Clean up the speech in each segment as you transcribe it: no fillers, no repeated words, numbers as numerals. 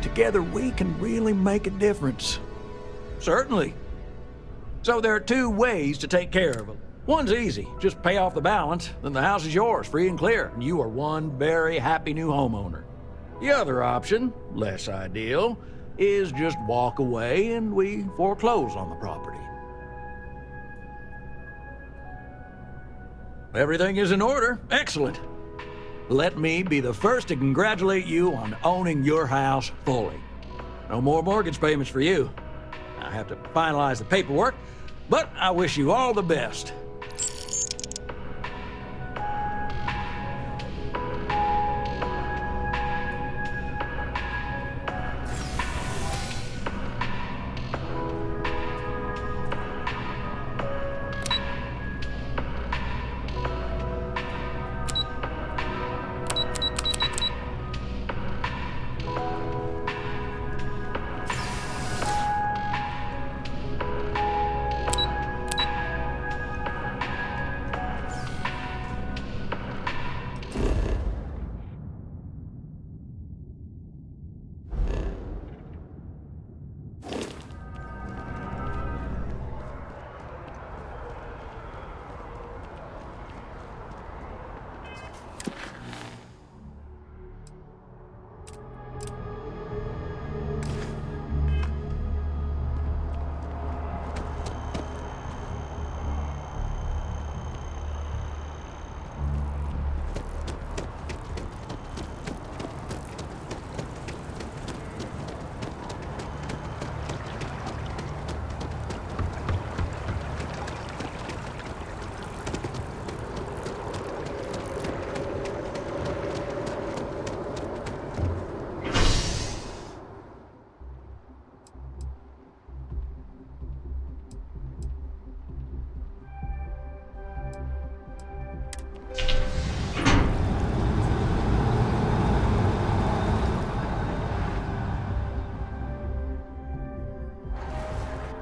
together we can really make a difference. Certainly. So there are two ways to take care of it. One's easy. Just pay off the balance, then the house is yours, free and clear, and you are one very happy new homeowner. The other option, less ideal, is just walk away and we foreclose on the property. Everything is in order. Excellent. Let me be the first to congratulate you on owning your house fully. No more mortgage payments for you. I have to finalize the paperwork, but I wish you all the best.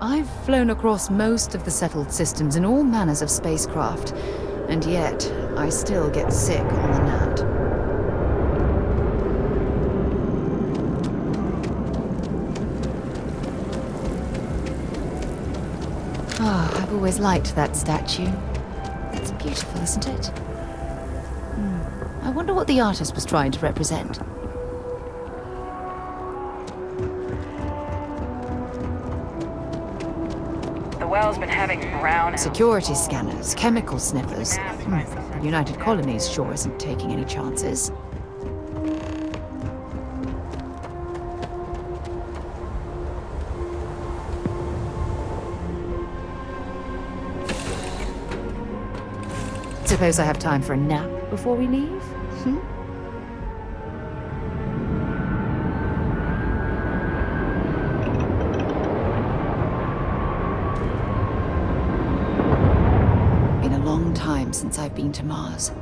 I've flown across most of the settled systems in all manners of spacecraft, and yet I still get sick on the nat. Ah, I've always liked that statue. It's beautiful, isn't it? I wonder what the artist was trying to represent. The well's been having brown... Security scanners, chemical sniffers. United Colonies sure isn't taking any chances. Suppose I have time for a nap before we leave? Been a long time since I've been to Mars.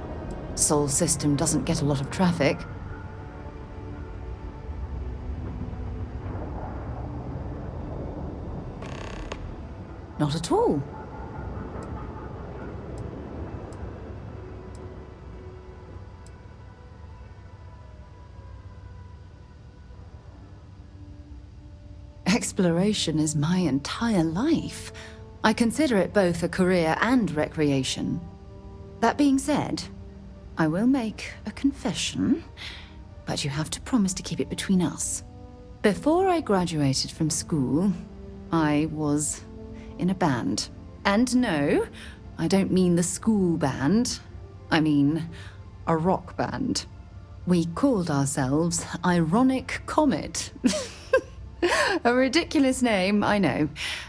Sol system doesn't get a lot of traffic. Not at all. Exploration is my entire life. I consider it both a career and recreation. That being said, I will make a confession, but you have to promise to keep it between us. Before I graduated from school, I was in a band. And no, I don't mean the school band. I mean a rock band. We called ourselves Ironic Comet. A ridiculous name, I know.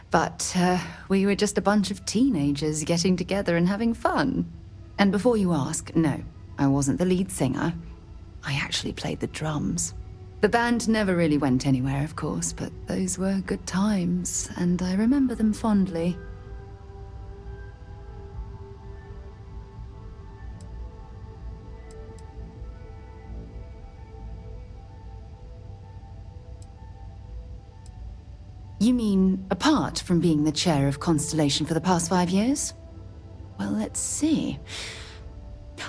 But we were just a bunch of teenagers getting together and having fun. And before you ask, no, I wasn't the lead singer. I actually played the drums. The band never really went anywhere, of course, but those were good times, and I remember them fondly. You mean apart from being the chair of Constellation for the past 5 years? Well, let's see.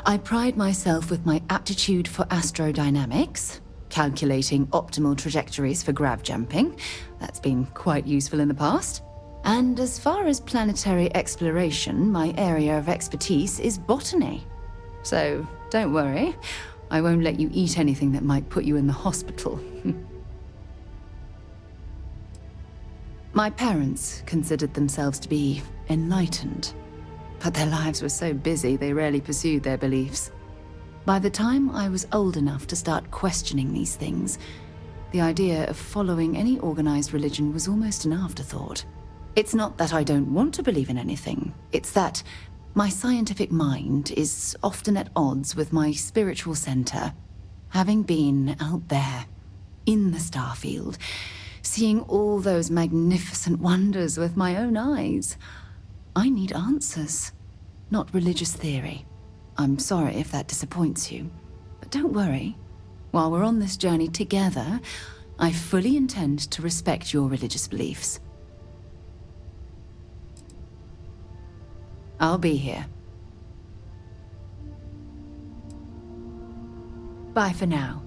I pride myself with my aptitude for astrodynamics, calculating optimal trajectories for grav jumping. That's been quite useful in the past. And as far as planetary exploration, my area of expertise is botany. So don't worry, I won't let you eat anything that might put you in the hospital. My parents considered themselves to be enlightened, but their lives were so busy they rarely pursued their beliefs. By the time I was old enough to start questioning these things, the idea of following any organized religion was almost an afterthought. It's not that I don't want to believe in anything, it's that my scientific mind is often at odds with my spiritual center. Having been out there, in the Starfield, seeing all those magnificent wonders with my own eyes, I need answers, not religious theory. I'm sorry if that disappoints you, but don't worry. While we're on this journey together, I fully intend to respect your religious beliefs. I'll be here. Bye for now.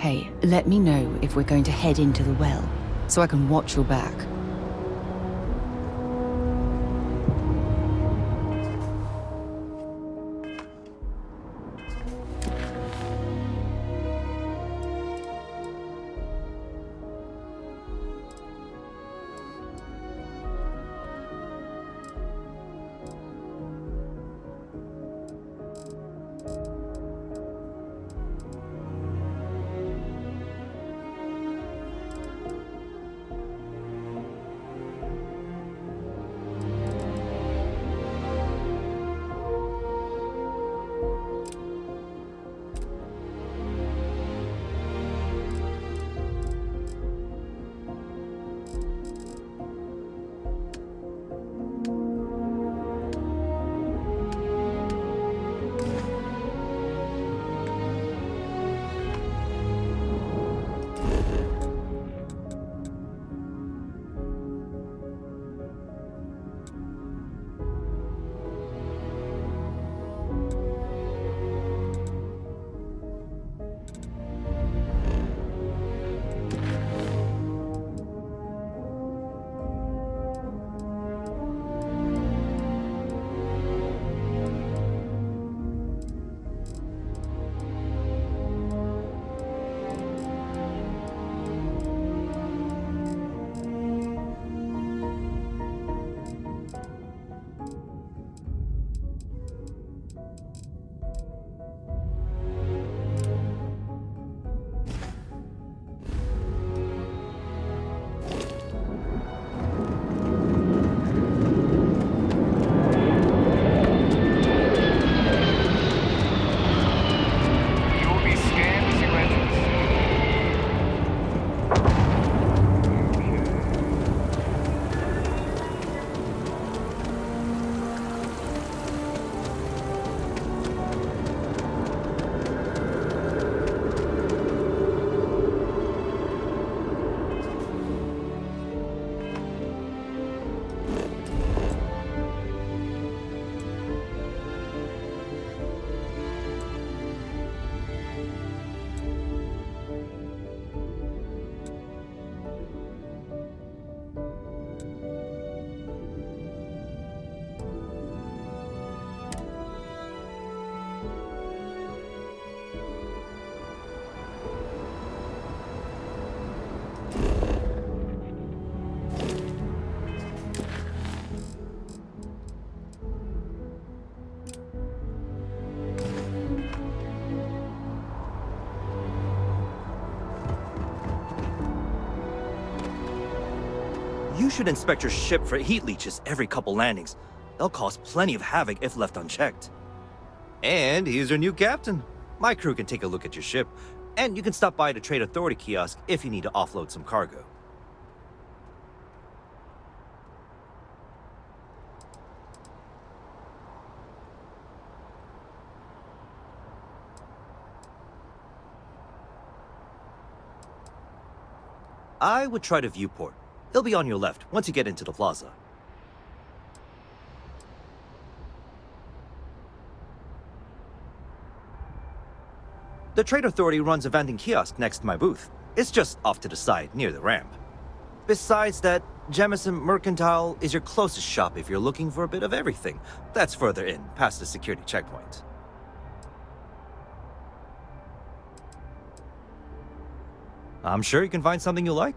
Hey, let me know if we're going to head into the well, so I can watch your back. should inspect your ship for heat leeches every couple landings. They'll cause plenty of havoc if left unchecked. And he's your new captain. My crew can take a look at your ship, and you can stop by the Trade Authority kiosk if you need to offload some cargo. I would try the viewport. It'll be on your left once you get into the plaza. The Trade Authority runs a vending kiosk next to my booth. It's just off to the side, near the ramp. Besides that, Jemison Mercantile is your closest shop if you're looking for a bit of everything. That's further in, past the security checkpoint. I'm sure you can find something you like.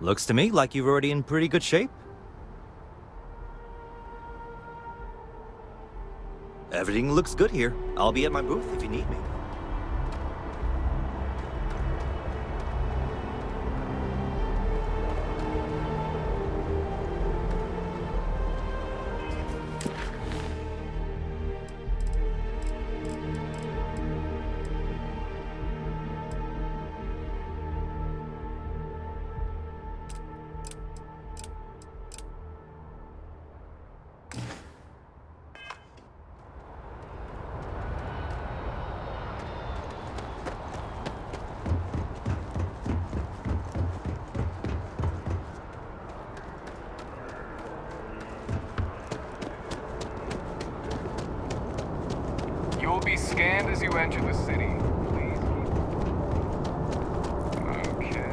Looks to me like you're already in pretty good shape. Everything looks good here. I'll be at my booth if you need me. You'll be scanned as you enter the city. Please. Okay.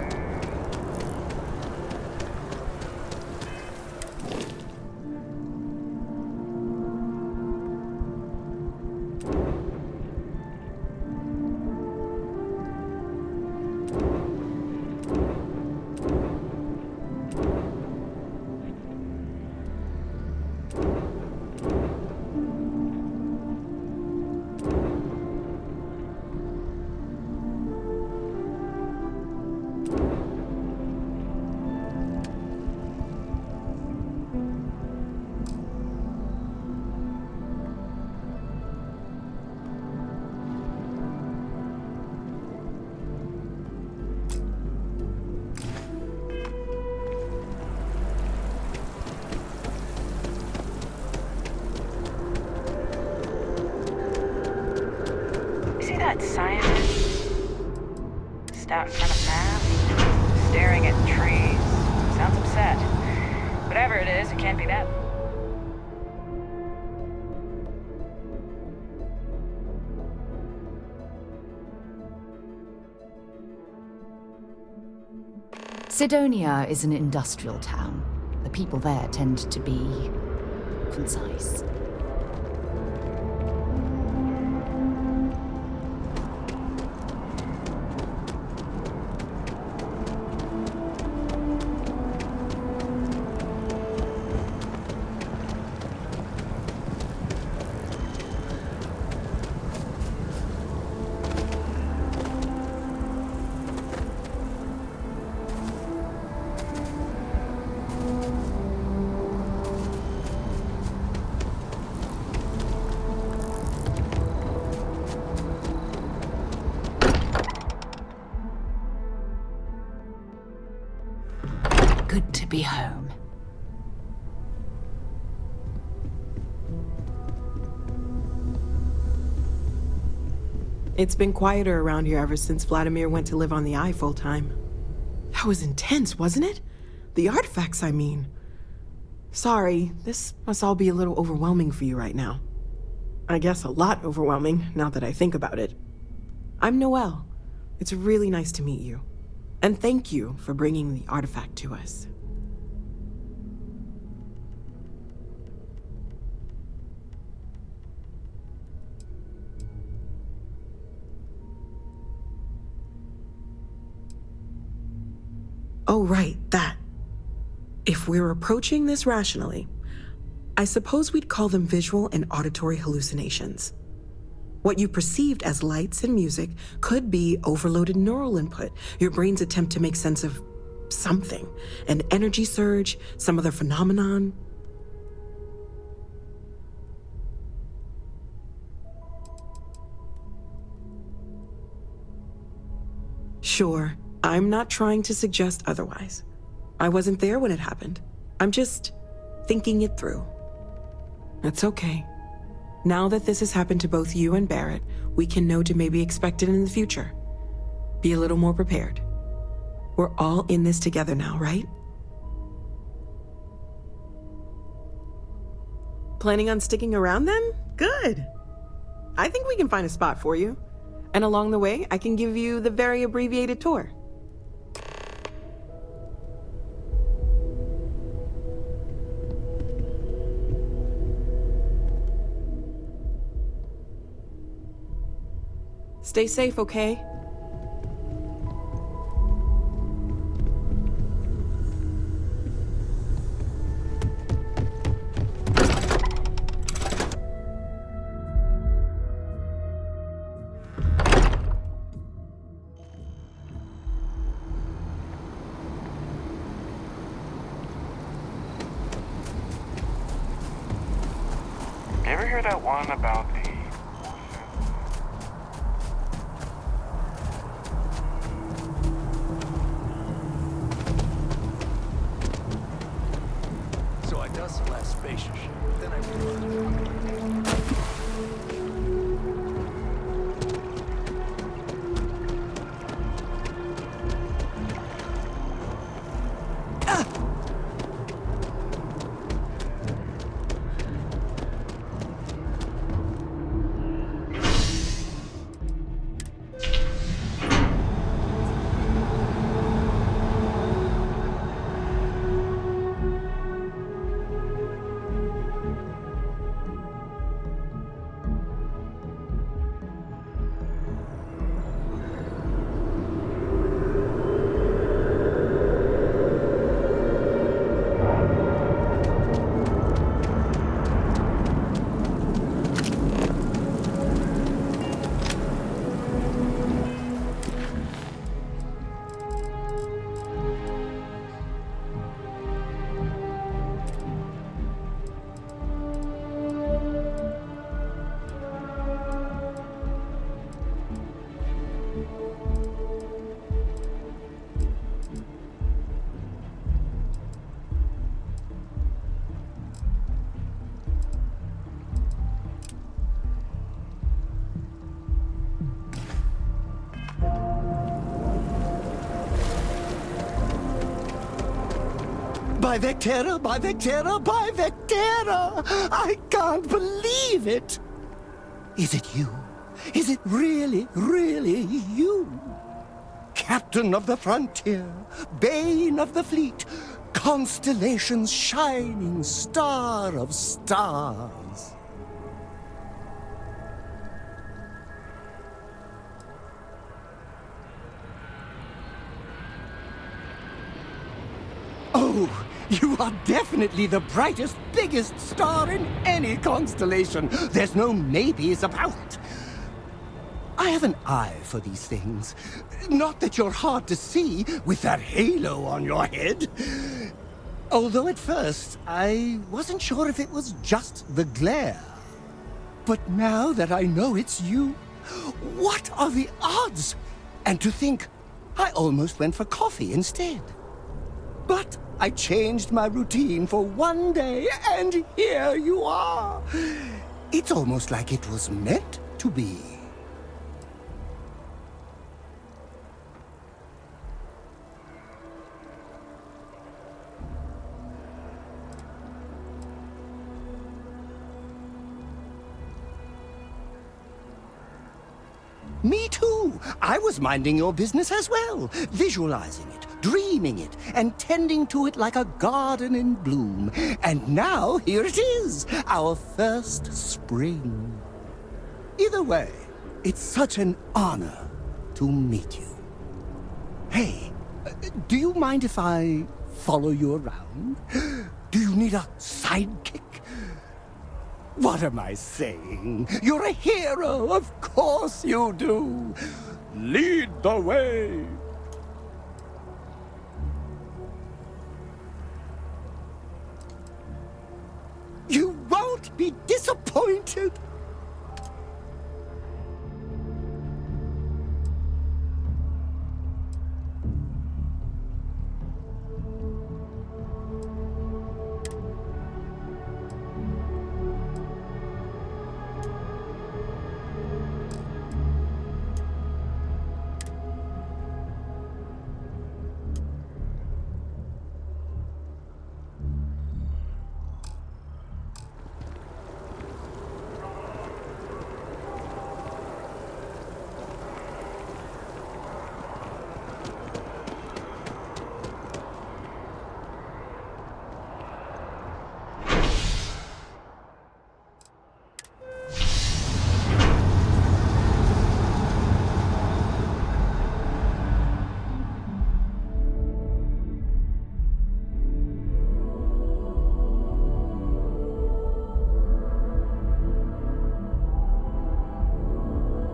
that scientist? Stout in front of math? Staring at trees? Sounds upset. Whatever it is, it can't be that. Sidonia is an industrial town. The people there tend to be concise. Good to be home. It's been quieter around here ever since Vladimir went to live on the Eye full-time. That was intense, wasn't it? The artifacts, I mean. Sorry, this must all be a little overwhelming for you right now. I guess a lot overwhelming, now that I think about it. I'm Noelle. It's really nice to meet you. And thank you for bringing the artifact to us. Oh, right, that. If we're approaching this rationally, I suppose we'd call them visual and auditory hallucinations. What you perceived as lights and music could be overloaded neural input, your brain's attempt to make sense of something, an energy surge, some other phenomenon. Sure, I'm not trying to suggest otherwise. I wasn't there when it happened. I'm just thinking it through. It's okay. Now that this has happened to both you and Barrett, we can know to maybe expect it in the future. Be a little more prepared. We're all in this together now, right? Planning on sticking around then? Good. I think we can find a spot for you. And along the way, I can give you the very abbreviated tour. Stay safe, okay? You ever hear that one about the... So I dust the last spacious ship, then I By Vectera, by Vectera, by Vectera! I can't believe it! Is it you? Is it really, really you? Captain of the frontier, bane of the fleet, constellation's shining star of stars. Oh, you are definitely the brightest, biggest star in any constellation. There's no maybes about it. I have an eye for these things. Not that you're hard to see with that halo on your head. Although at first, I wasn't sure if it was just the glare. But now that I know it's you, what are the odds? And to think, I almost went for coffee instead. But I changed my routine for one day, and here you are. It's almost like it was meant to be. Me too. I was minding your business as well, visualizing it, dreaming it, and tending to it like a garden in bloom. And now here it is, our first spring. Either way, it's such an honor to meet you. Hey, do you mind if I follow you around? Do you need a sidekick? What am I saying? You're a hero, of course you do. Lead the way. You won't be disappointed.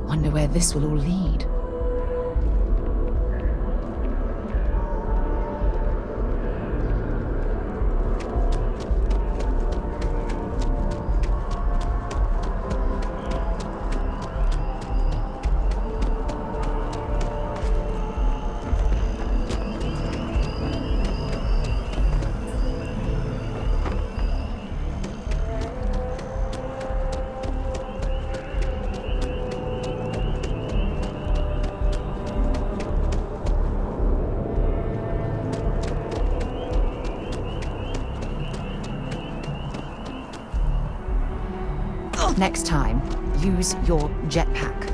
Wonder where this will all lead. Next time, use your jetpack.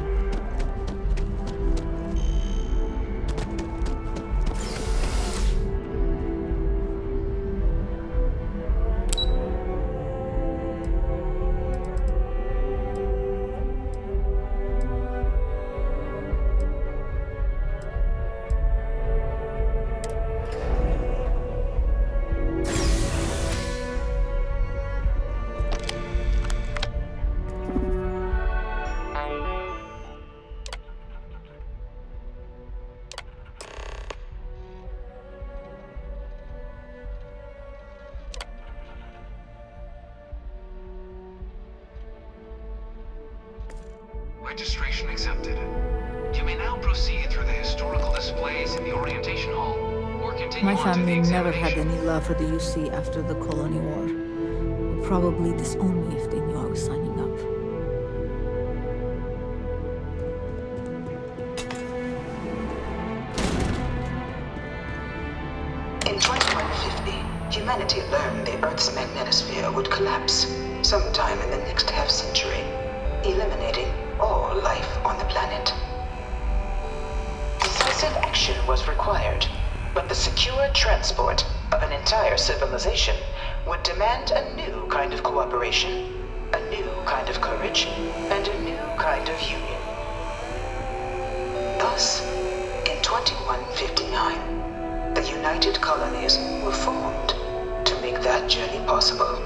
Registration accepted. You may now proceed through the historical displays in the orientation hall, or continue My on to the family never had examination. any love for the UC after the Colony War. Would probably disown me if they knew I was signing up. In 2150, humanity learned the Earth's magnetosphere would collapse sometime in the next half-century, eliminating all life on the planet. Decisive action was required, but the secure transport of an entire civilization would demand a new kind of cooperation, a new kind of courage, and a new kind of union. Thus, in 2159, the United Colonies were formed to make that journey possible.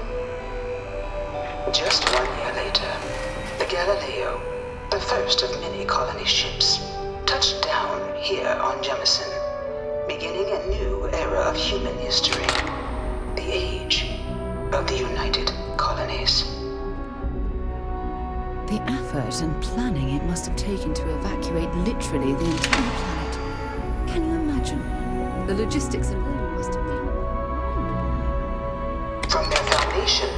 Just 1 year later, the Galileo, the first of many colony ships, touched down here on Jemison, beginning a new era of human history, the age of the United Colonies. The effort and planning it must have taken to evacuate literally the entire planet. Can you imagine? The logistics alone must have been... From their foundation,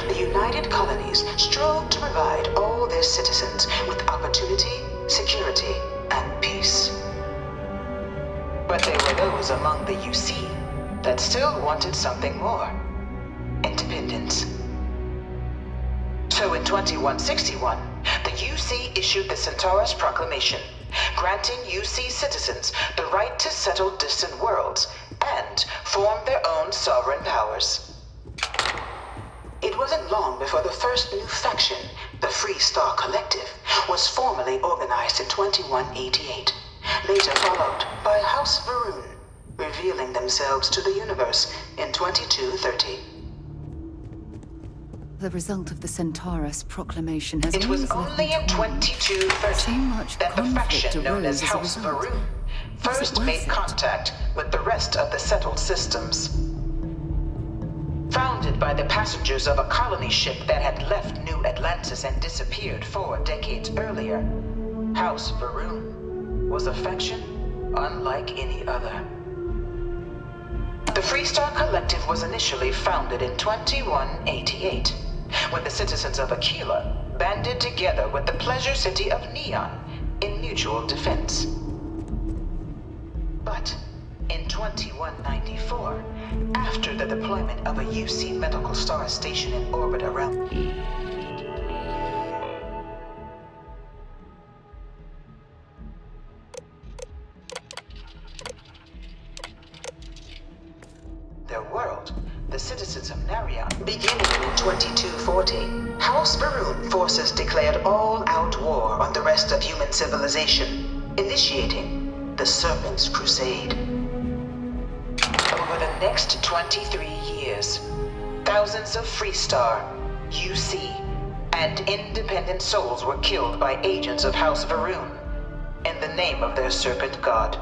the United Colonies strove to provide all their citizens with opportunity, security, and peace. But there were those among the UC that still wanted something more. Independence. So in 2161, the UC issued the Centaurus Proclamation, granting UC citizens the right to settle distant worlds and form their own sovereign powers. It wasn't long before the first new faction, the Free Star Collective, was formally organized in 2188, later followed by House Varun, revealing themselves to the universe in 2230. The result of the Centaurus Proclamation has... It was only in 2230 that the faction known as House Varun first made contact with the rest of the settled systems. Founded by the passengers of a colony ship that had left New Atlantis and disappeared 4 decades earlier, House Varun was a faction unlike any other. The Freestar Collective was initially founded in 2188, when the citizens of Aquila banded together with the pleasure city of Neon in mutual defense. But in 2194, after the deployment of a UC medical star station in orbit around... their world, the citizens of Narion. Beginning in 2240, House Varun forces declared all-out war on the rest of human civilization, initiating the Serpent's Crusade. Over the next 23 years, thousands of Freestar, UC, and independent souls were killed by agents of House Varun in the name of their serpent god.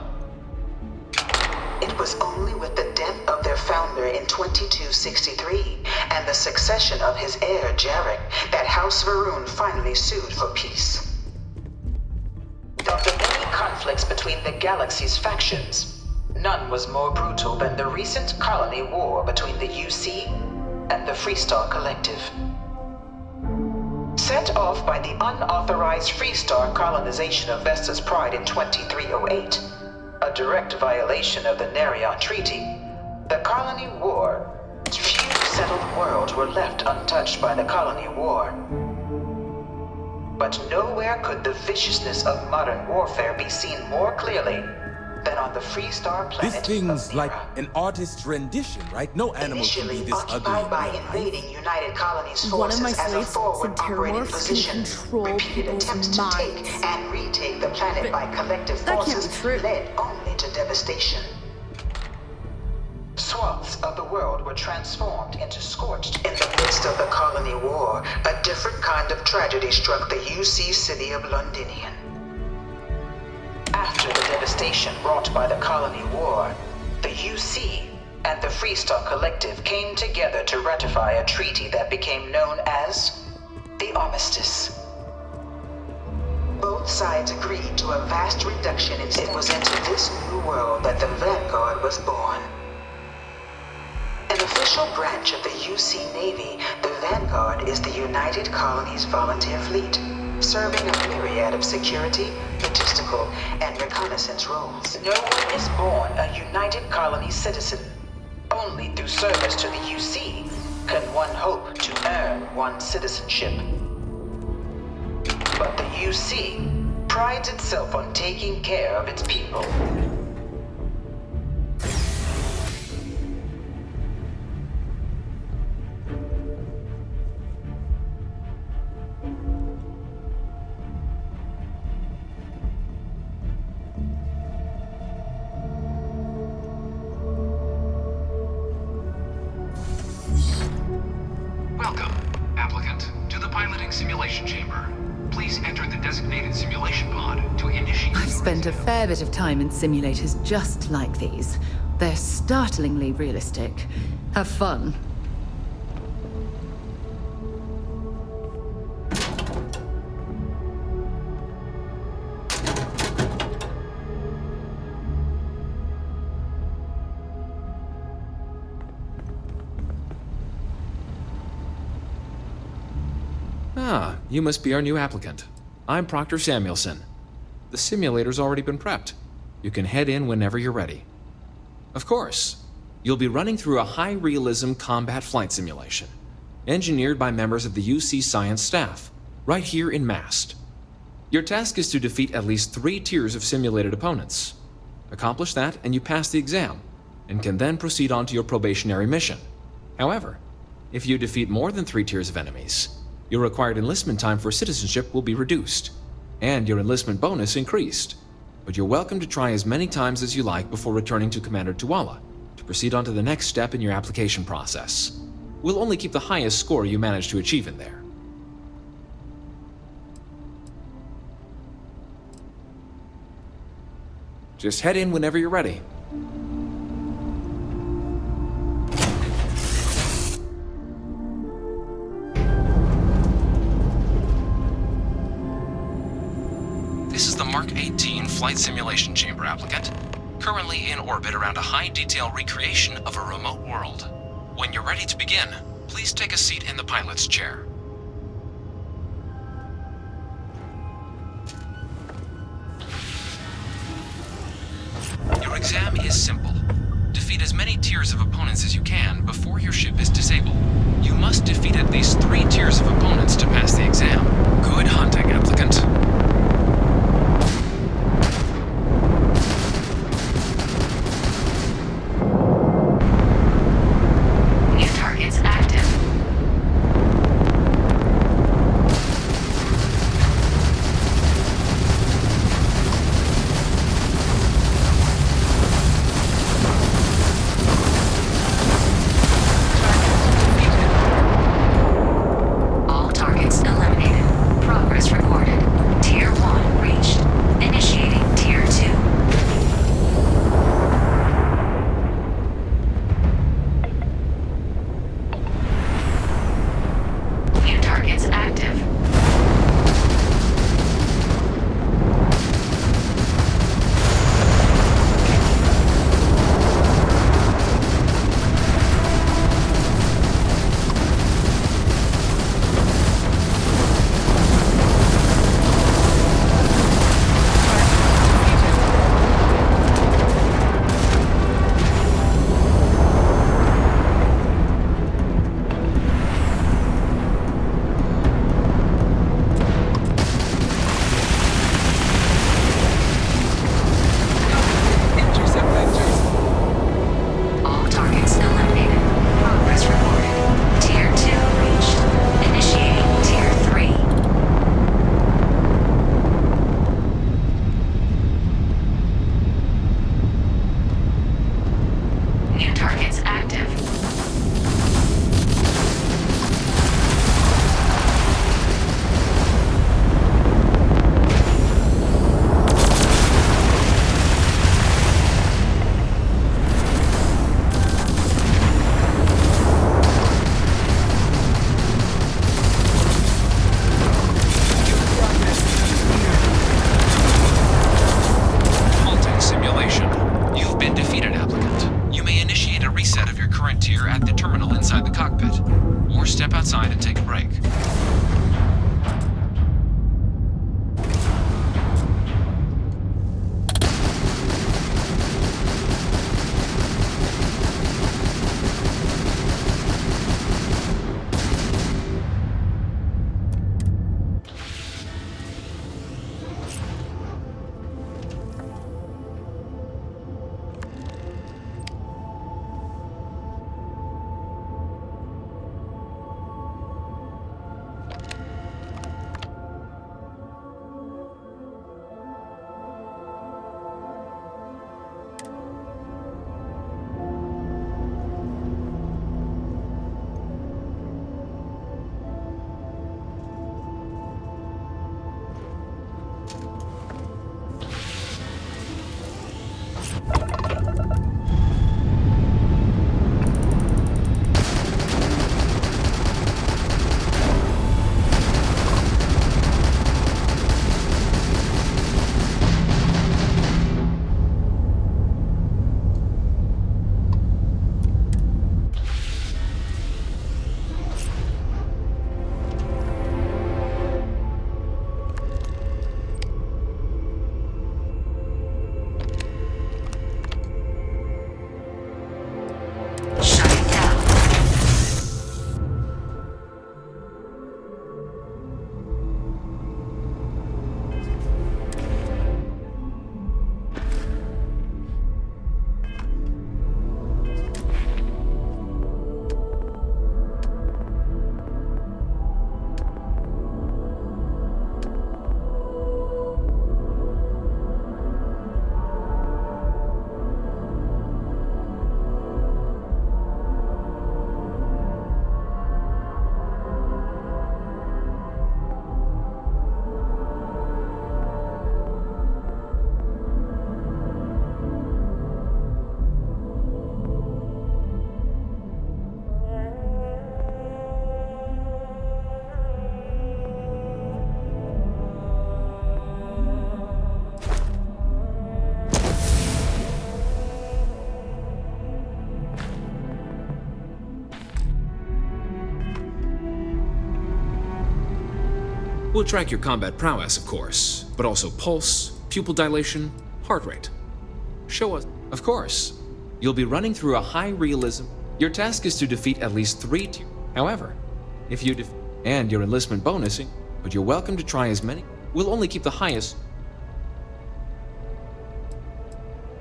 It was only with the death of their founder in 2263 and the succession of his heir, Jarek, that House Varun finally sued for peace. Of the many conflicts between the galaxy's factions, none was more brutal than the recent colony war between the UC and the Freestar Collective. Set off by the unauthorized Freestar colonization of Vesta's Pride in 2308, a direct violation of the Narion Treaty, the colony war, few settled worlds were left untouched by the colony war. But nowhere could the viciousness of modern warfare be seen more clearly than on the Freestar planet. This thing's like an artist's rendition, right? No animal can be this ugly. Occupied by invading United Colonies forces as a forward operating position, repeated attempts to take and retake the planet by collective forces led only to devastation. Swaths of the world were transformed into scorched. In the midst of the colony war, a different kind of tragedy struck the UC city of Londinian. After the devastation wrought by the colony war, the UC and the Freestar Collective came together to ratify a treaty that became known as the Armistice. Both sides agreed to a vast reduction in... It was into this new world that the Vanguard was born. An official branch of the UC Navy, the Vanguard is the United Colonies Volunteer Fleet, serving a myriad of security, logistical, and reconnaissance roles. No one is born a United Colony citizen. only through service to the UC can one hope to earn one's citizenship. But the UC prides itself on taking care of its people. Welcome, applicant, to the piloting simulation chamber. Please enter the designated simulation pod to initiate. I've spent a fair bit of time in simulators just like these. They're startlingly realistic. Have fun. Ah, you must be our new applicant. I'm Proctor Samuelson. The simulator's already been prepped. You can head in whenever you're ready. Of course, you'll be running through a high-realism combat flight simulation, engineered by members of the UC science staff, right here in Mast. Your task is to defeat at least 3 tiers of simulated opponents. Accomplish that and you pass the exam, and can then proceed on to your probationary mission. However, if you defeat more than 3 tiers of enemies, your required enlistment time for citizenship will be reduced, and your enlistment bonus increased. But you're welcome to try as many times as you like before returning to Commander Tuala to proceed on to the next step in your application process. We'll only keep the highest score you manage to achieve in there. Just head in whenever you're ready. This is the Mark 18 Flight Simulation Chamber applicant, currently in orbit around a high-detail recreation of a remote world. When you're ready to begin, please take a seat in the pilot's chair. Your exam is simple. Defeat as many tiers of opponents as you can before your ship is disabled. You must defeat at least 3 tiers of opponents to pass the exam. Good hunting, applicant. New targets active. All targets eliminated. Progress recorded. We'll track your combat prowess, of course, but also pulse, pupil dilation, heart rate. Show us. Of course. You'll be running through a high realism. Your task is to defeat at least 3 tiers. However, if you and your enlistment bonusing, but you're welcome to try as many. We'll only keep the highest.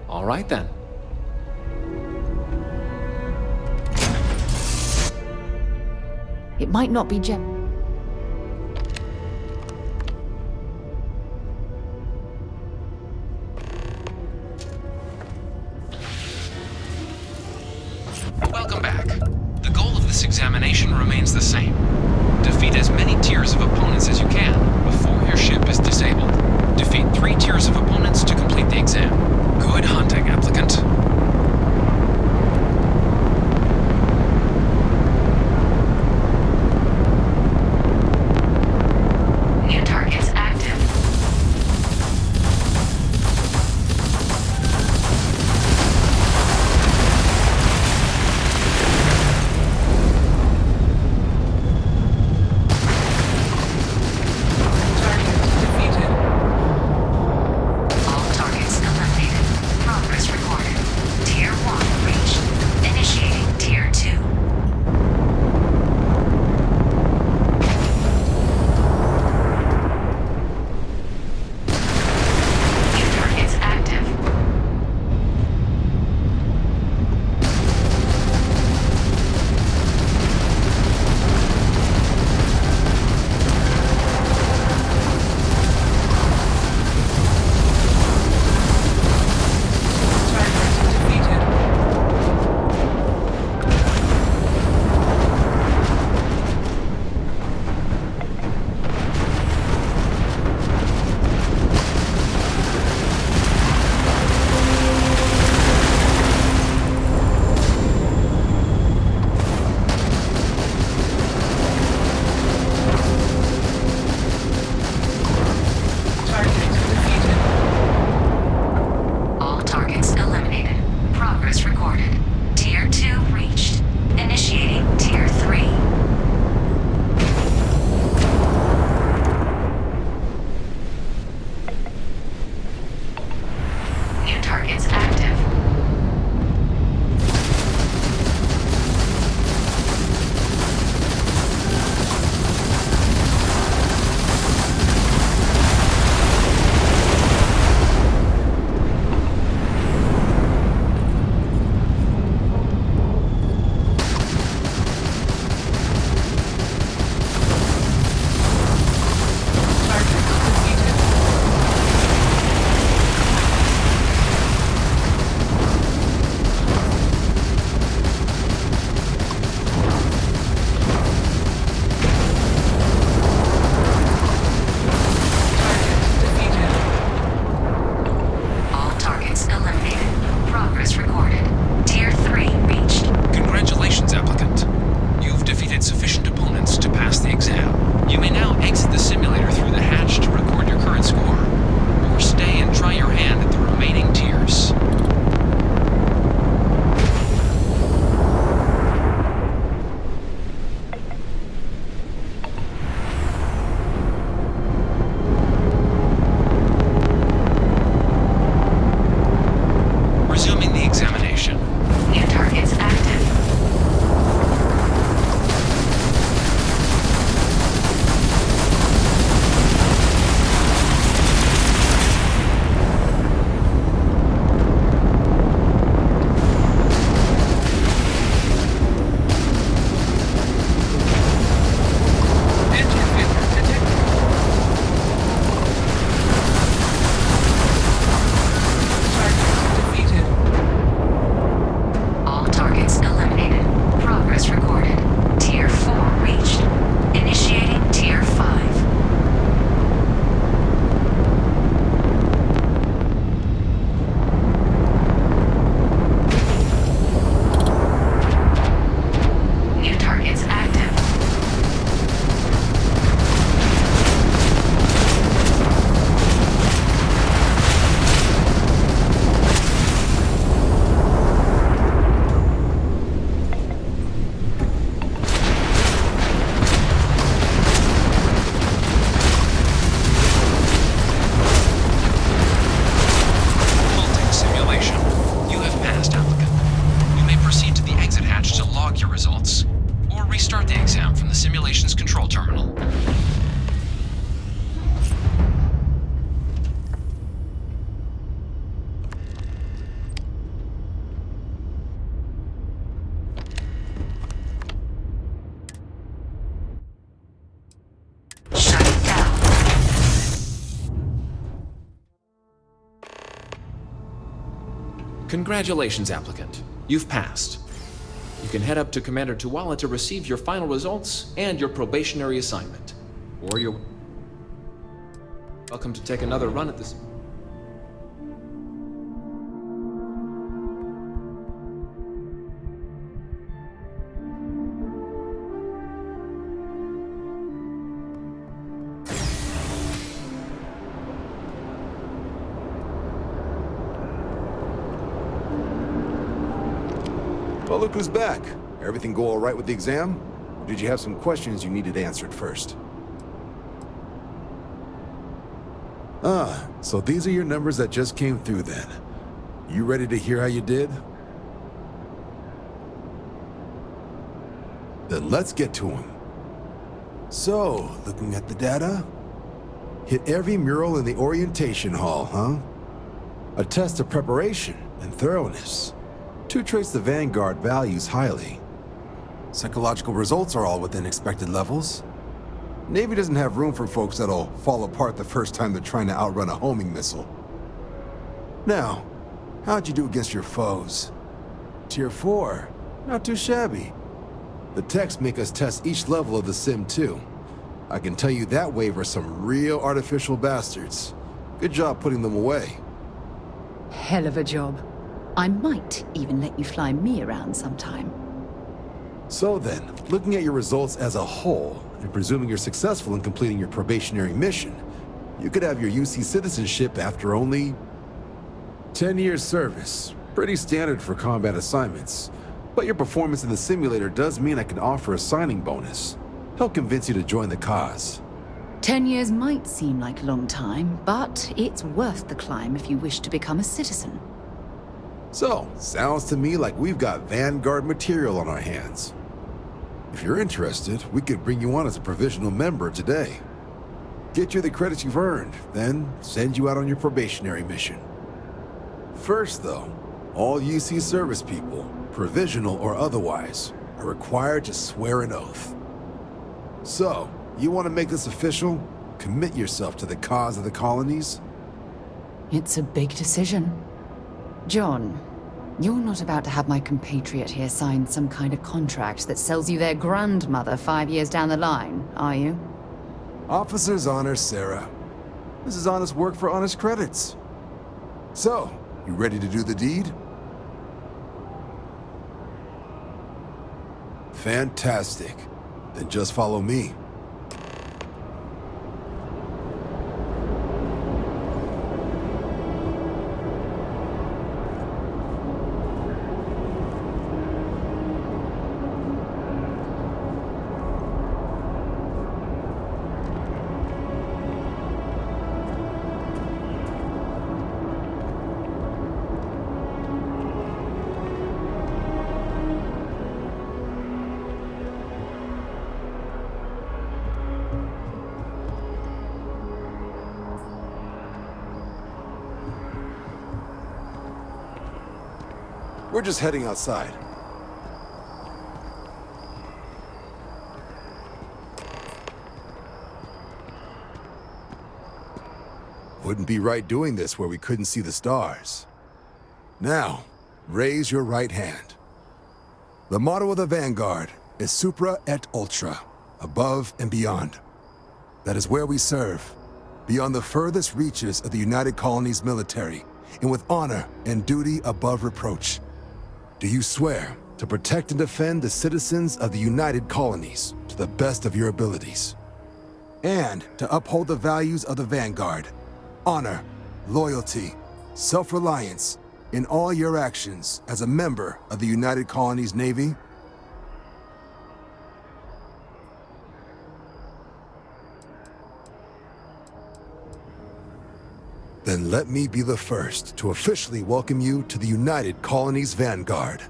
All right then. It might not be Gem. Welcome back. The goal of this examination remains the same. Defeat as many tiers of opponents as you can before your ship is disabled. Defeat 3 tiers of opponents to complete the exam. Good hunting, applicant. New targets active. terminal. Congratulations, applicant. You've passed. You can head up to Commander Tuwala to receive your final results and your probationary assignment. Or you're welcome to take another run at this. Well, look who's back. Everything go all right with the exam? Or did you have some questions you needed answered first? Ah, so these are your numbers that just came through then. You ready to hear how you did? Then let's get to them. So, looking at the data, hit every mural in the orientation hall, huh? A test of preparation and thoroughness. 2 traits the Vanguard values highly. Psychological results are all within expected levels. Navy doesn't have room for folks that'll fall apart the first time they're trying to outrun a homing missile. Now, how'd you do against your foes? Tier 4, not too shabby. The techs make us test each level of the sim too. I can tell you that wave are some real artificial bastards. Good job putting them away. Hell of a job. I might even let you fly me around sometime. So then, looking at your results as a whole, and presuming you're successful in completing your probationary mission, you could have your UC citizenship after only 10 years service. Pretty standard for combat assignments. But your performance in the simulator does mean I can offer a signing bonus. Help convince you to join the cause. 10 years might seem like a long time, but it's worth the climb if you wish to become a citizen. So, sounds to me like we've got Vanguard material on our hands. If you're interested, we could bring you on as a provisional member today. Get you the credits you've earned, then send you out on your probationary mission. First though, all UC service people, provisional or otherwise, are required to swear an oath. So, you want to make this official? Commit yourself to the cause of the colonies? It's a big decision. John, you're not about to have my compatriot here sign some kind of contract that sells you their grandmother 5 years down the line, are you? Officer's honor, Sarah. This is honest work for honest credits. So, you ready to do the deed? Fantastic. Then just follow me. We're just heading outside. Wouldn't be right doing this where we couldn't see the stars. Now, raise your right hand. The motto of the Vanguard is Supra et Ultra, above and beyond. That is where we serve, beyond the furthest reaches of the United Colonies military, and with honor and duty above reproach. Do you swear to protect and defend the citizens of the United Colonies to the best of your abilities? And to uphold the values of the Vanguard, honor, loyalty, self-reliance, in all your actions as a member of the United Colonies Navy? Then let me be the first to officially welcome you to the United Colonies Vanguard.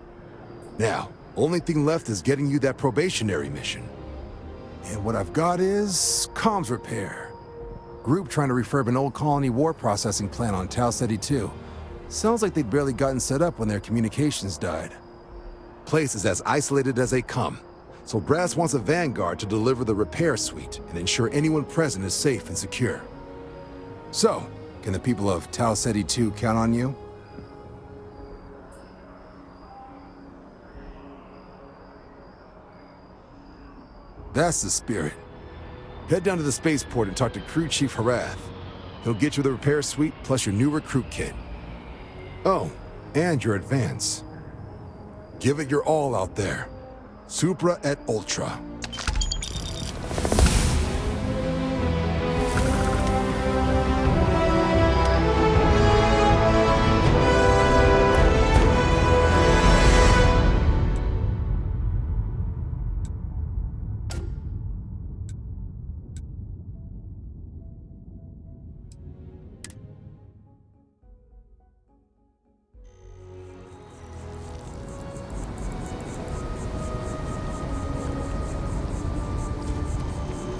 Now, only thing left is getting you that probationary mission. And what I've got is comms repair. Group trying to refurb an old colony war processing plant on Tau Ceti 2. Sounds like they'd barely gotten set up when their communications died. Place is as isolated as they come, so Brass wants a Vanguard to deliver the repair suite and ensure anyone present is safe and secure. So, can the people of Tau Ceti 2 count on you? That's the spirit. Head down to the spaceport and talk to Crew Chief Harath. He'll get you the repair suite plus your new recruit kit. Oh, and your advance. Give it your all out there. Supra et Ultra.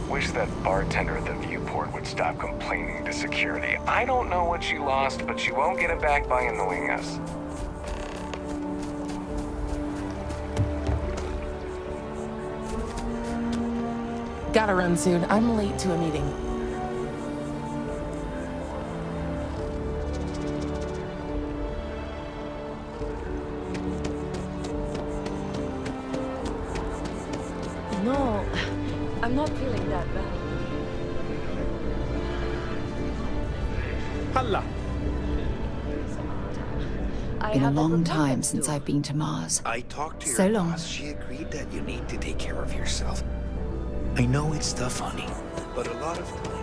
Wish that bartender at the viewport would stop complaining to security. I don't know what she lost, but she won't get it back by annoying us. Gotta run soon. I'm late to a meeting. No, I'm not feeling that bad. Halla. Been a long time since I've been to Mars. I talked to your So long. boss. She agreed that you need to take care of yourself. I know it's tough, honey, but a lot of times...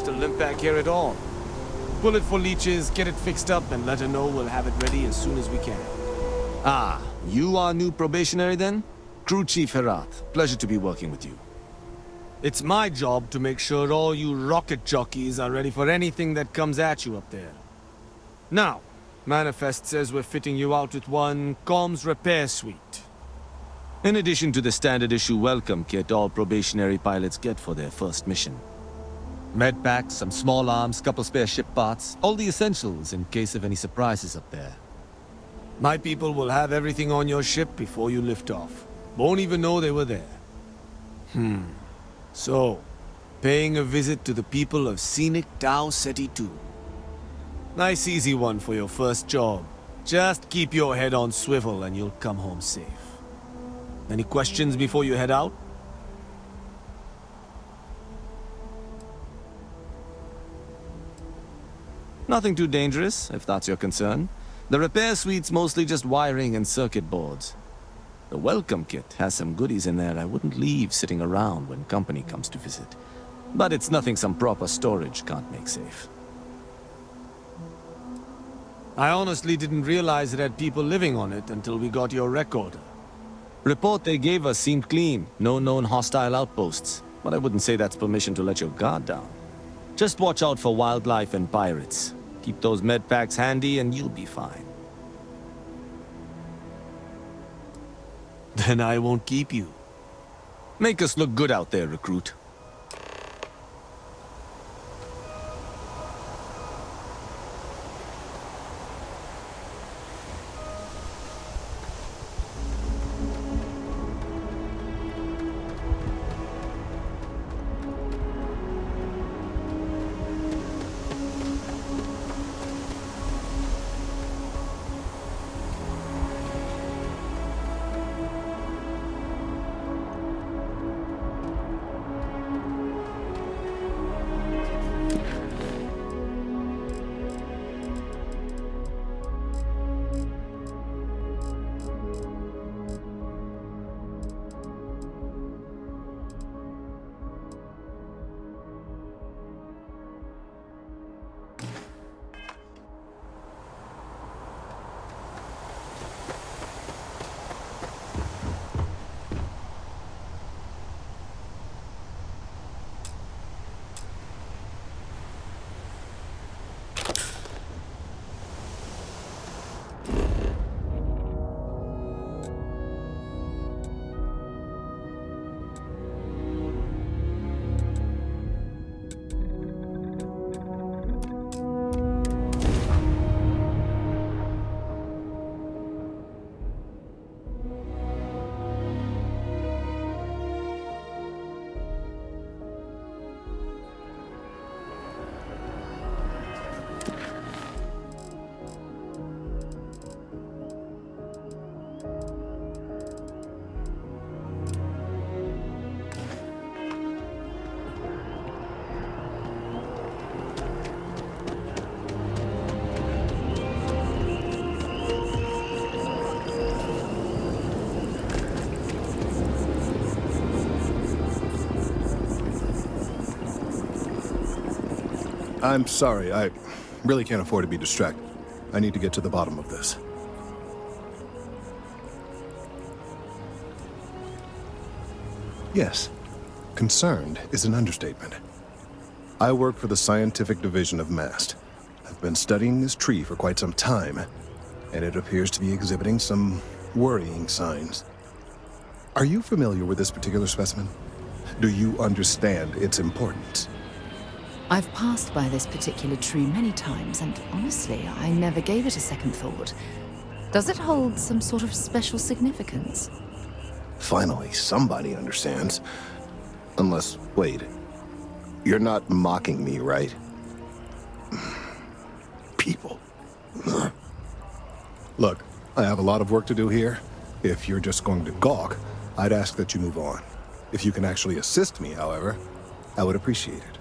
To limp back here at all. Bullet for leeches, get it fixed up, and let her know we'll have it ready as soon as we can. Ah, you are new probationary then? Crew Chief Herath, pleasure to be working with you. It's my job to make sure all you rocket jockeys are ready for anything that comes at you up there. Now, Manifest says we're fitting you out with one comms repair suite. In addition to the standard issue welcome kit all probationary pilots get for their first mission. Med packs, some small arms, couple spare ship parts, all the essentials in case of any surprises up there. My people will have everything on your ship before you lift off. Won't even know they were there. So, paying a visit to the people of scenic Tau Ceti 2. Nice easy one for your first job. Just keep your head on swivel and you'll come home safe. Any questions before you head out? Nothing too dangerous, if that's your concern. The repair suite's mostly just wiring and circuit boards. The welcome kit has some goodies in there I wouldn't leave sitting around when company comes to visit. But it's nothing some proper storage can't make safe. I honestly didn't realize it had people living on it until we got your recorder. Report they gave us seemed clean. No known hostile outposts. But I wouldn't say that's permission to let your guard down. Just watch out for wildlife and pirates. Keep those med packs handy and you'll be fine. Then I won't keep you. Make us look good out there, recruit. I'm sorry, I really can't afford to be distracted. I need to get to the bottom of this. Yes, concerned is an understatement. I work for the scientific division of MAST. I've been studying this tree for quite some time, and it appears to be exhibiting some worrying signs. Are you familiar with this particular specimen? Do you understand its importance? I've passed by this particular tree many times, and honestly, I never gave it a second thought. Does it hold some sort of special significance? Finally, somebody understands. Unless, wait. You're not mocking me, right? People. Look, I have a lot of work to do here. If you're just going to gawk, I'd ask that you move on. If you can actually assist me, however, I would appreciate it.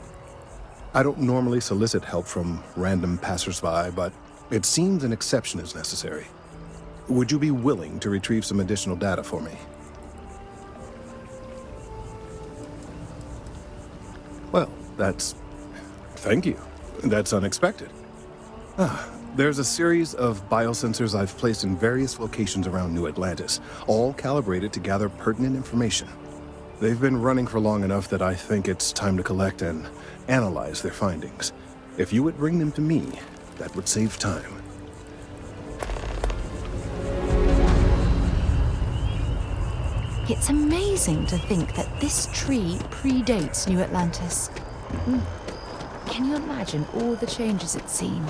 I don't normally solicit help from random passersby, but it seems an exception is necessary. Would you be willing to retrieve some additional data for me? Well, thank you. That's unexpected. There's a series of biosensors I've placed in various locations around New Atlantis, all calibrated to gather pertinent information. They've been running for long enough that I think it's time to collect and analyze their findings. If you would bring them to me, that would save time. It's amazing to think that this tree predates New Atlantis. Can you imagine all the changes it's seen?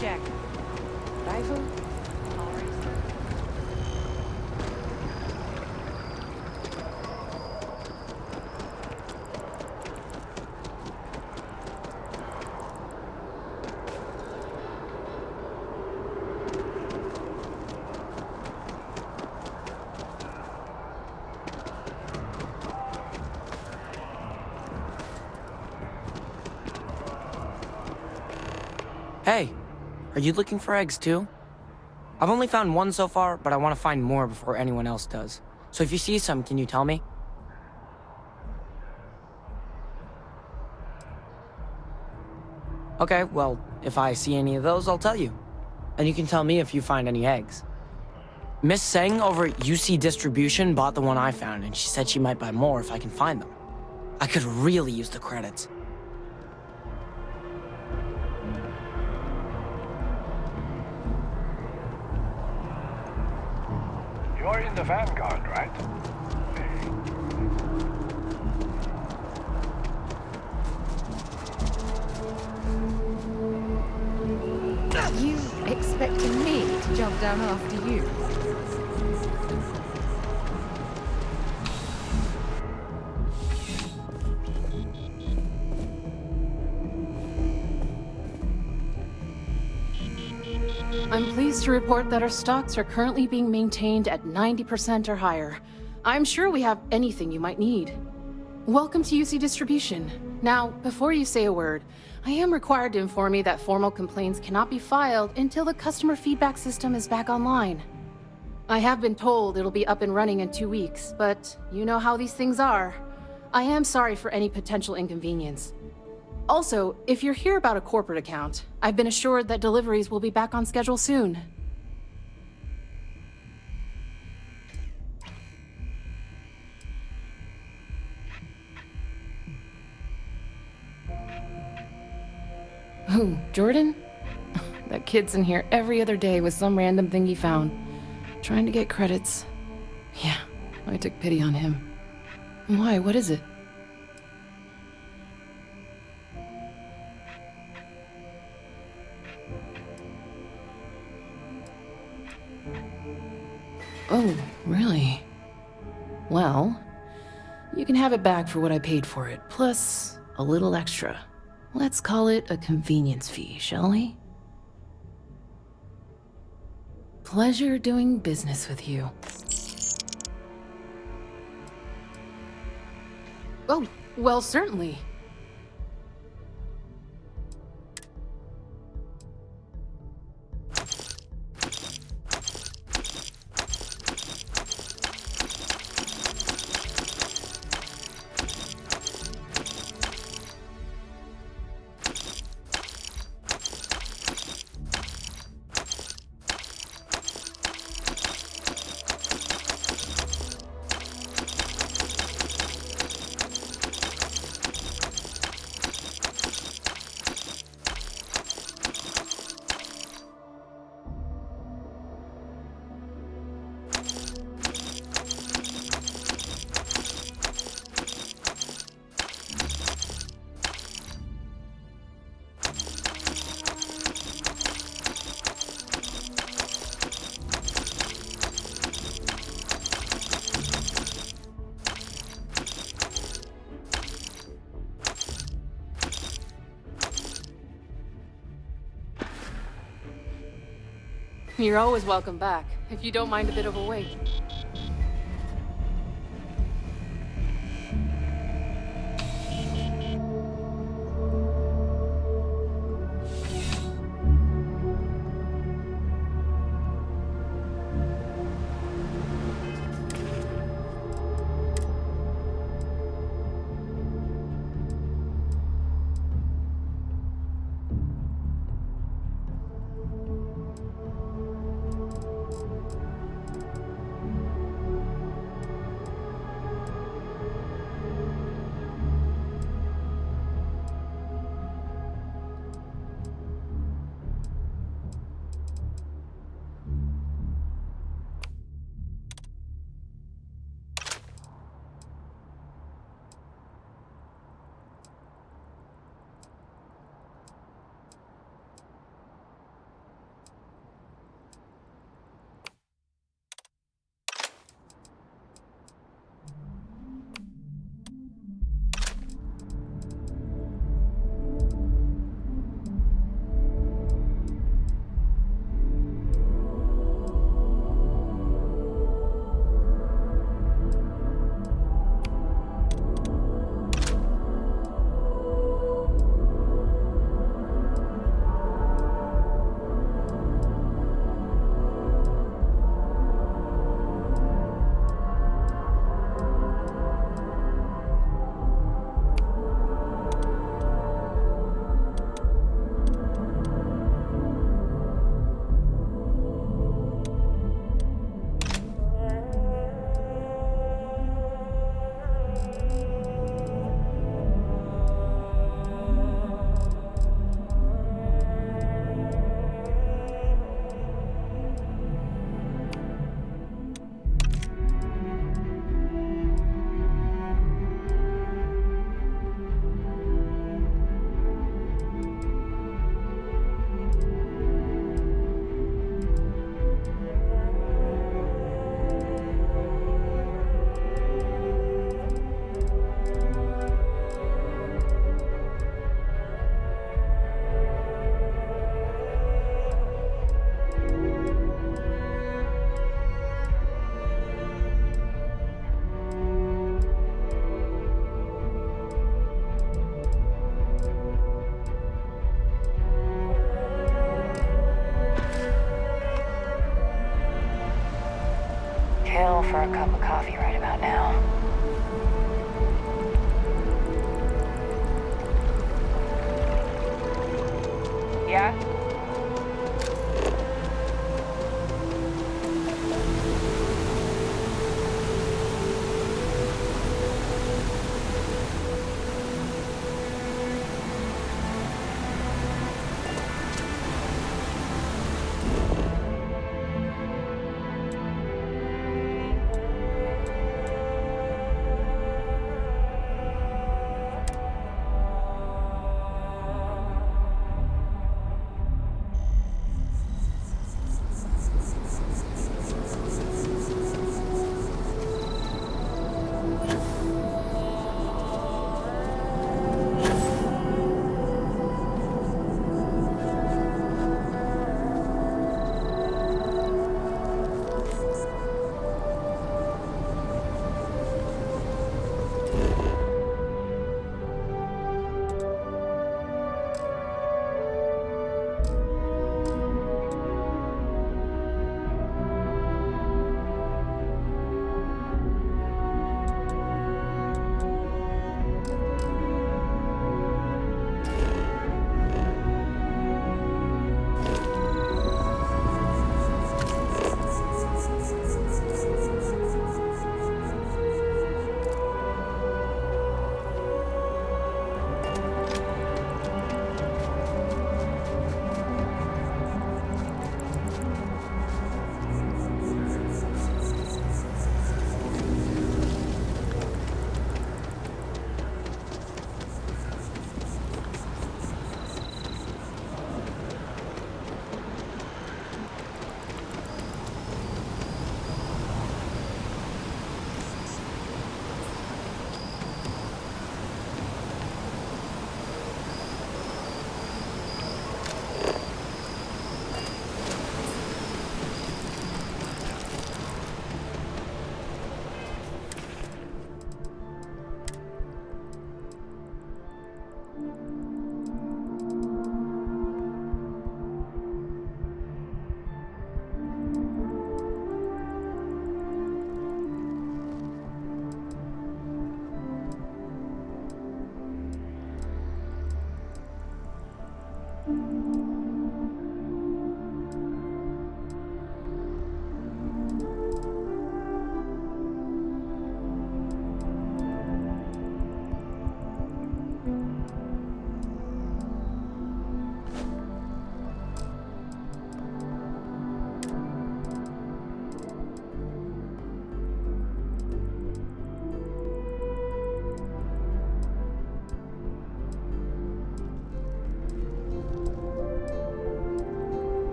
Check. Rifle? Hey, are you looking for eggs too? I've only found one so far, but I want to find more before anyone else does. So if you see some, can you tell me? Okay, well, if I see any of those, I'll tell you. And you can tell me if you find any eggs. Miss Singh over at UC Distribution bought the one I found, and she said she might buy more if I can find them. I could really use the credits. You're in the Vanguard, right? You expecting me to jump down after you? I'm pleased to report that our stocks are currently being maintained at 90% or higher. I'm sure we have anything you might need. Welcome to UC Distribution. Now, before you say a word, I am required to inform you that formal complaints cannot be filed until the customer feedback system is back online. I have been told it'll be up and running in 2 weeks, but you know how these things are. I am sorry for any potential inconvenience. Also, if you're here about a corporate account, I've been assured that deliveries will be back on schedule soon. Who, Jordan? That kid's in here every other day with some random thing he found. Trying to get credits. Yeah, I took pity on him. Why, what is it? Oh, really? Well, you can have it back for what I paid for it, plus a little extra. Let's call it a convenience fee, shall we? Pleasure doing business with you. Oh, well, certainly. You're always welcome back, if you don't mind a bit of a wait. kill for a cup of coffee right about now. Yeah?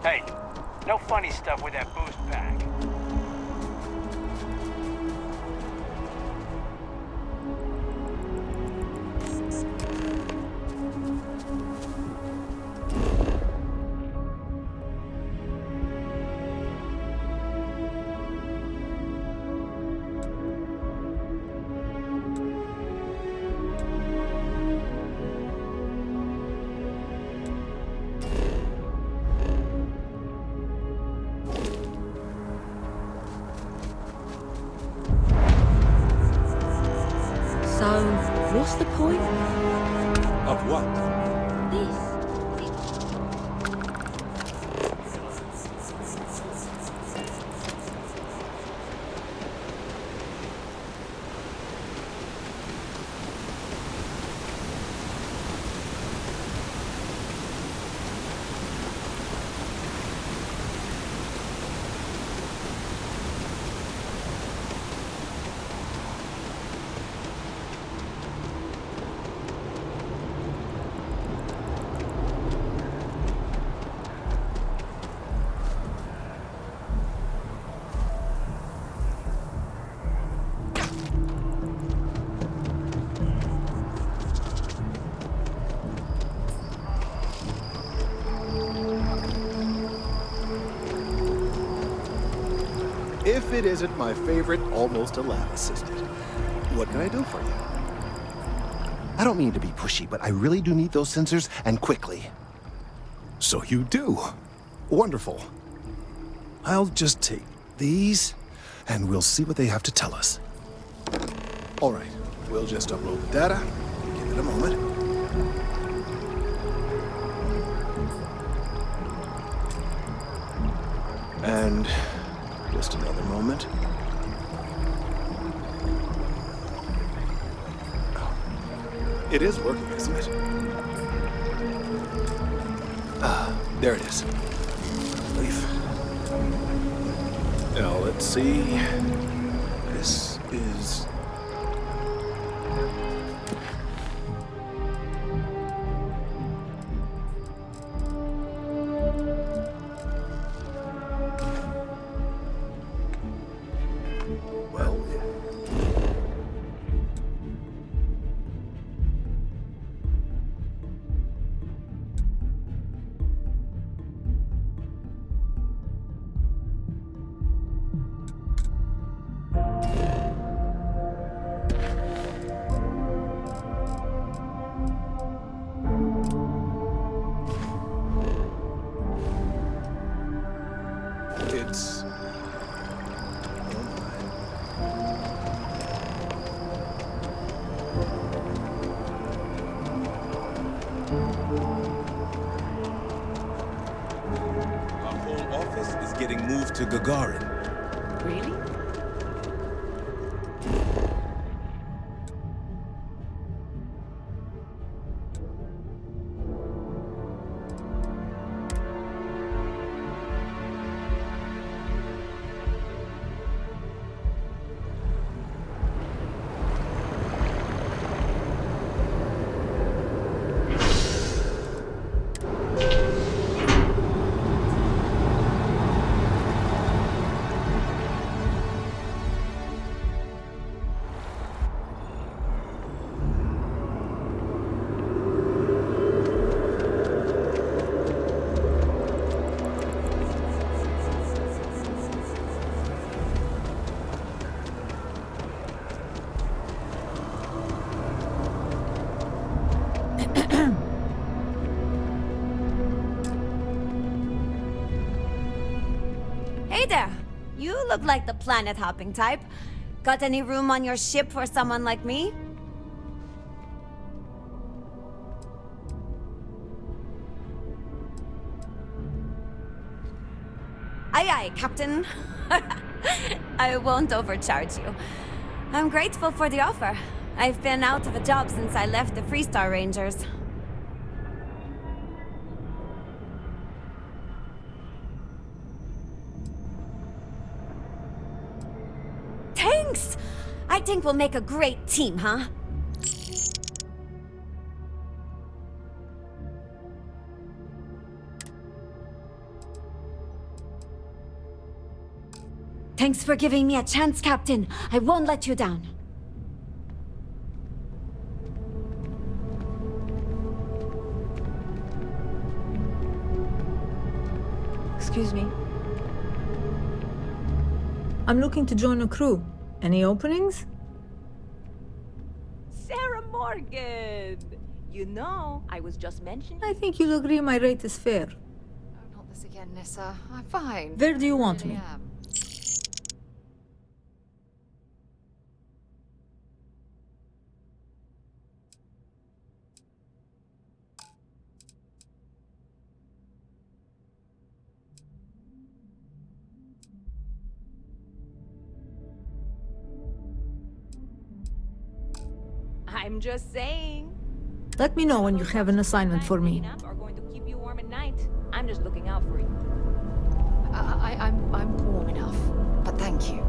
Hey, no funny stuff with that boost pack. So, what's the point? Of what? This. If it isn't my favorite almost a lab assistant. What can I do for you? I don't mean to be pushy, but I really do need those sensors, and quickly. So you do. Wonderful. I'll just take these, and we'll see what they have to tell us. All right, we'll just upload the data. Give it a moment. And just another moment. It is working, isn't it? There it is. Relief. Now, let's see. This is... Well... It's... Our whole office is getting moved to Gagarin. Really? Hey there! You look like the planet-hopping type. Got any room on your ship for someone like me? Aye aye, Captain. I won't overcharge you. I'm grateful for the offer. I've been out of a job since I left the Freestar Rangers. Thanks! I think we'll make a great team, huh? Thanks for giving me a chance, Captain. I won't let you down. Excuse me. I'm looking to join a crew. Any openings? Sarah Morgan! You know, I was just mentioning... I think you'll agree my rate is fair. Oh, not this again, Nissa. I'm fine. Where do you want me? I'm just saying. Let me know when you have an assignment for me. Are going to keep you warm at night. I'm just looking out for you. I'm warm enough, but thank you.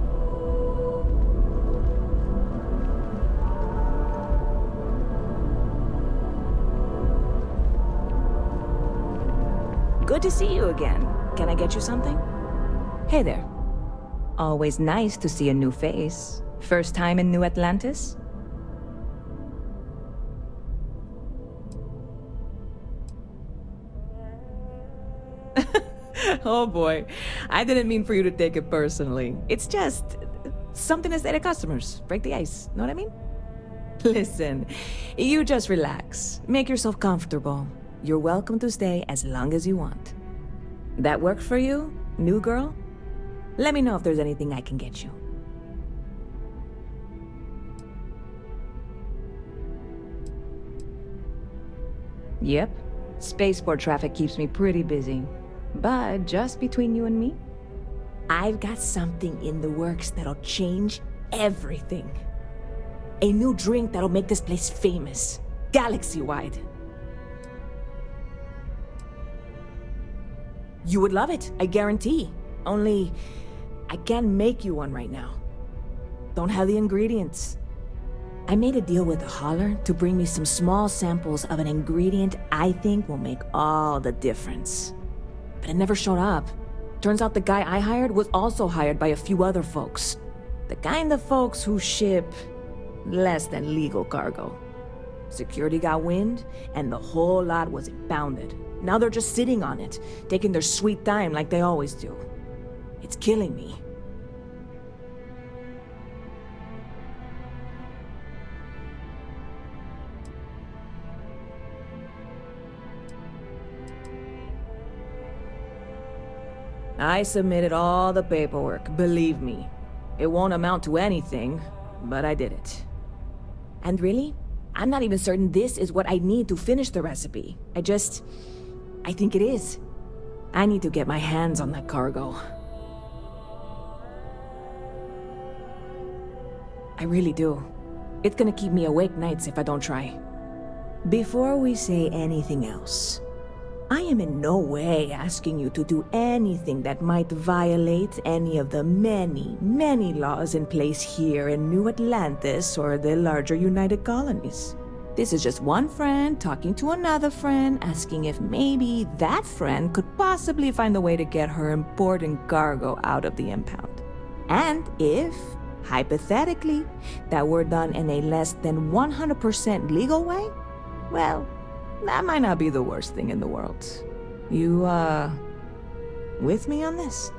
Good to see you again. Can I get you something? Hey there. Always nice to see a new face. First time in New Atlantis? Oh boy, I didn't mean for you to take it personally. It's just something to say to customers. Break the ice, know what I mean? Listen, you just relax. Make yourself comfortable. You're welcome to stay as long as you want. That work for you, new girl? Let me know if there's anything I can get you. Yep, spaceport traffic keeps me pretty busy. But just between you and me, I've got something in the works that'll change everything. A new drink that'll make this place famous, galaxy-wide. You would love it, I guarantee. Only, I can't make you one right now. Don't have the ingredients. I made a deal with a hauler to bring me some small samples of an ingredient I think will make all the difference. But it never showed up. Turns out the guy I hired was also hired by a few other folks. The kind of folks who ship less than legal cargo. Security got wind, and the whole lot was impounded. Now they're just sitting on it, taking their sweet time like they always do. It's killing me. I submitted all the paperwork, believe me. It won't amount to anything, but I did it. And really, I'm not even certain this is what I need to finish the recipe. I think it is. I need to get my hands on that cargo. I really do. It's gonna keep me awake nights if I don't try. Before we say anything else, I am in no way asking you to do anything that might violate any of the many, many laws in place here in New Atlantis or the larger United Colonies. This is just one friend talking to another friend, asking if maybe that friend could possibly find a way to get her important cargo out of the impound. And if, hypothetically, that were done in a less than 100% legal way, well, that might not be the worst thing in the world. You, with me on this?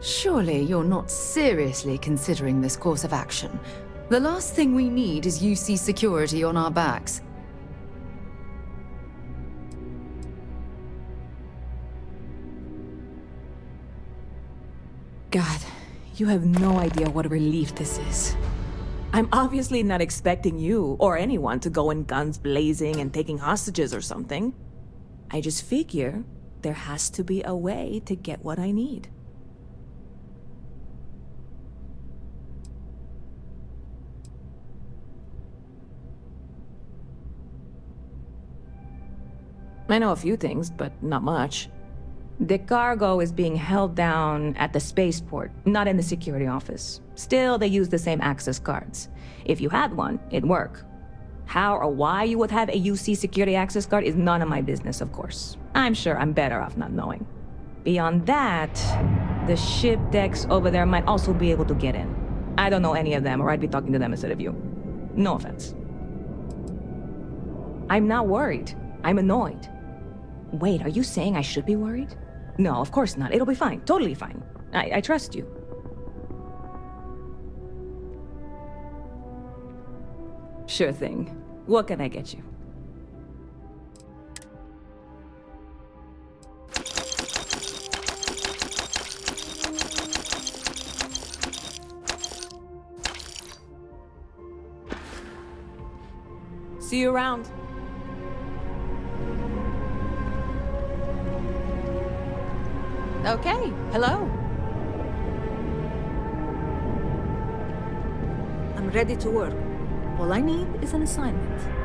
Surely you're not seriously considering this course of action. The last thing we need is UC security on our backs. God, you have no idea what a relief this is. I'm obviously not expecting you or anyone to go in guns blazing and taking hostages or something. I just figure there has to be a way to get what I need. I know a few things, but not much. The cargo is being held down at the spaceport, not in the security office. Still, they use the same access cards. If you had one, it'd work. How or why you would have a UC security access card is none of my business, of course. I'm sure I'm better off not knowing. Beyond that, The ship decks over there might also be able to get in. I don't know any of them, or I'd be talking to them instead of you. No offense. I'm not worried. I'm annoyed. Wait, are you saying I should be worried? No, of course not. It'll be fine. Totally fine. I trust you. Sure thing. What can I get you? See you around. Okay, hello. I'm ready to work. All I need is an assignment.